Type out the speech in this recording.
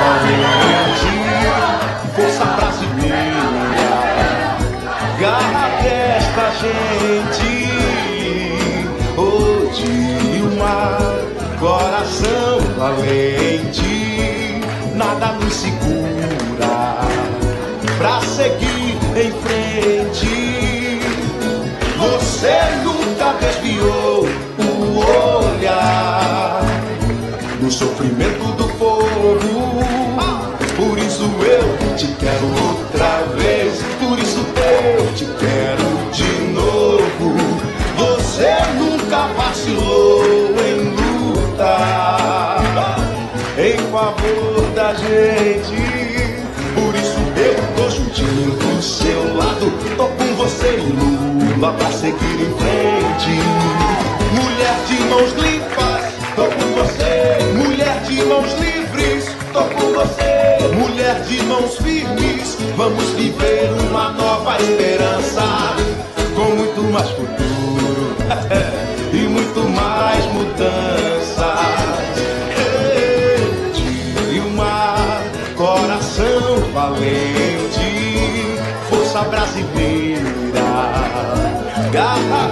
valente, força brasileira, garra desta gente. Oh, Dilma, coração valente, nada nos segura pra seguir em frente. Você nunca desviou o olhar no sofrimento do povo. Por isso eu te quero outra vez, por isso eu te quero de novo. Você nunca vacilou em lutar em favor da gente. Por isso eu tô juntinho do seu lado, tô com você e Lula pra seguir em frente. Mulher de mãos limpas, tô com você. Mulher de mãos livres, tô com você. Mulher de mãos firmes, vamos viver uma nova esperança, com muito mais futuro e muito mais mudanças. Dilma, coração valente, força brasileira, garra